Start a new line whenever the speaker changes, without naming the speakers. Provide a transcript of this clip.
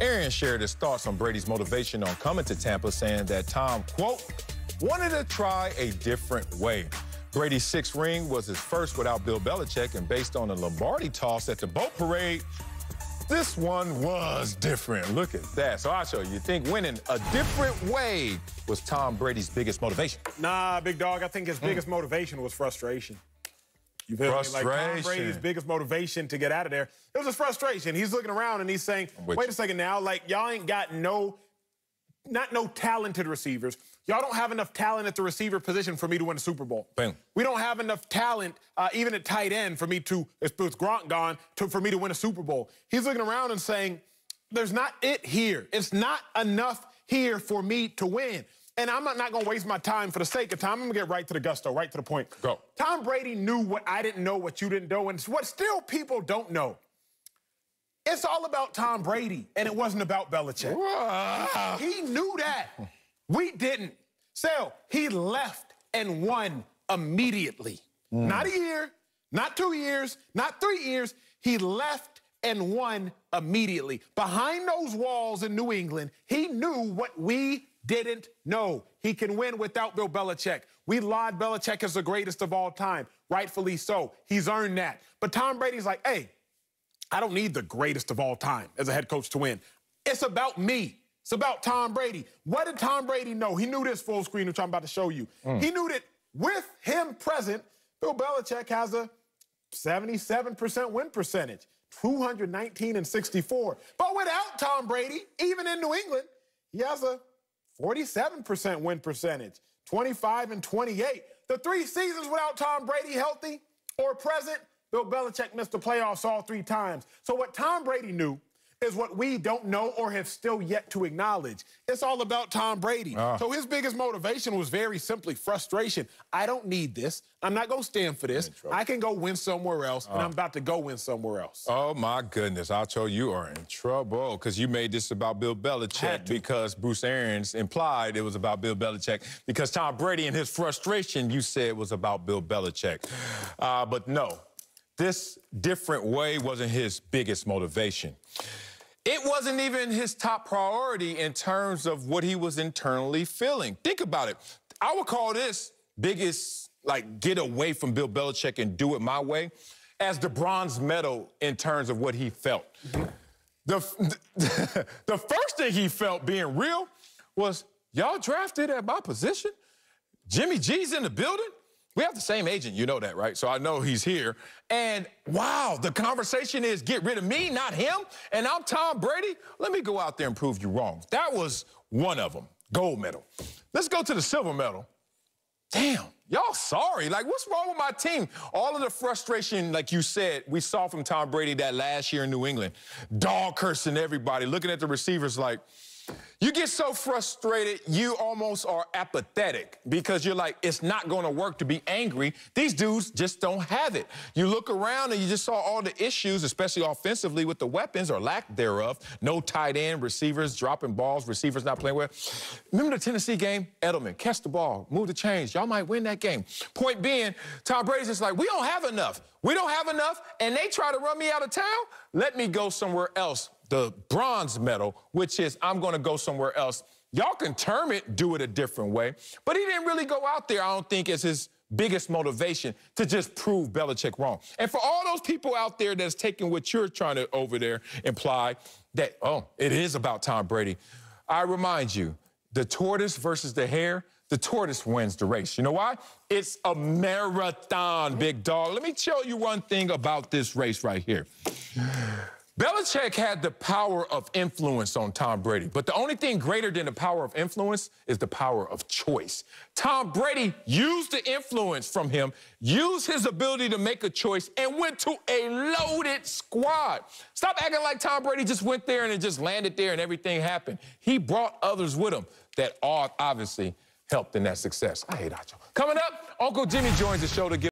Aaron shared his thoughts on Brady's motivation on coming to Tampa, saying that Tom, quote, wanted to try a different way. Brady's sixth ring was his first without Bill Belichick, and based on the Lombardi toss at the boat parade, this one was different. Look at that. So I'll show you. You think winning a different way was Tom Brady's biggest motivation?
Nah, big dog. I think his biggest motivation was frustration. You feel me? Like Tom Brady's biggest motivation to get out of there, it was his frustration. He's looking around and he's saying, wait a second now, like y'all ain't got no talented receivers. Y'all don't have enough talent at the receiver position for me to win a Super Bowl.
Boom.
We don't have enough talent, even at tight end, for me to, with Gronk gone, for me to win a Super Bowl. He's looking around and saying, there's not it here. It's not enough here for me to win. And I'm not going to waste my time for the sake of time. I'm going to get right to the gusto, right to the point.
Go.
Tom Brady knew what I didn't know, what you didn't know, and what still people don't know. It's all about Tom Brady, and it wasn't about Belichick. He knew that. We didn't. So he left and won immediately. Not a year, not 2 years, not 3 years. He left and won immediately. Behind those walls in New England, he knew what we didn't know. He can win without Bill Belichick. We laud Belichick as the greatest of all time, rightfully so. He's earned that. But Tom Brady's like, hey, I don't need the greatest of all time as a head coach to win. It's about me. It's about Tom Brady. What did Tom Brady know? He knew this full screen, which I'm about to show you. He knew that with him present, Bill Belichick has a 77% win percentage, 219 and 64. But without Tom Brady, even in New England, he has a 47% win percentage, 25 and 28. The 3 seasons without Tom Brady healthy or present, Bill Belichick missed the playoffs all 3 times. So what Tom Brady knew is what we don't know or have still yet to acknowledge. It's all about Tom Brady. So his biggest motivation was very simply frustration. I don't need this. I'm not going to stand for this. I can go win somewhere else, and I'm about to go win somewhere else.
Oh, my goodness. I'll tell you are in trouble because you made this about Bill Belichick because Bruce Arians implied it was about Bill Belichick because Tom Brady and his frustration, you said, was about Bill Belichick. But no, this different way wasn't his biggest motivation. It wasn't even his top priority in terms of what he was internally feeling. Think about it. I would call this biggest, like, get away from Bill Belichick and do it my way as the bronze medal in terms of what he felt. The first thing he felt, being real, was, y'all drafted at my position? Jimmy G's in the building? We have the same agent, you know that, right? So I know he's here. And wow, the conversation is get rid of me, not him, and I'm Tom Brady? Let me go out there and prove you wrong. That was one of them, gold medal. Let's go to the silver medal. Damn, y'all sorry. Like, what's wrong with my team? All of the frustration, like you said, we saw from Tom Brady that last year in New England. Dog cursing everybody, looking at the receivers like, you get so frustrated, you almost are apathetic because you're like, it's not going to work to be angry. These dudes just don't have it. You look around and you just saw all the issues, especially offensively with the weapons or lack thereof. No tight end, receivers dropping balls, receivers not playing well. Remember the Tennessee game? Edelman, catch the ball, move the chains. Y'all might win that game. Point being, Tom Brady's just like, we don't have enough. We don't have enough, and they try to run me out of town? Let me go somewhere else. The bronze medal, which is I'm going to go somewhere else. Y'all can term it, do it a different way. But he didn't really go out there, I don't think, as his biggest motivation to just prove Belichick wrong. And for all those people out there that's taking what you're trying to over there imply that, oh, it is about Tom Brady, I remind you, the tortoise versus the hare, the tortoise wins the race. You know why? It's a marathon, big dog. Let me tell you one thing about this race right here. Belichick had the power of influence on Tom Brady, but the only thing greater than the power of influence is the power of choice. Tom Brady used the influence from him, used his ability to make a choice, and went to a loaded squad. Stop acting like Tom Brady just went there and it just landed there and everything happened. He brought others with him that all obviously helped in that success. I hate Acho. Coming up, Uncle Jimmy joins the show to give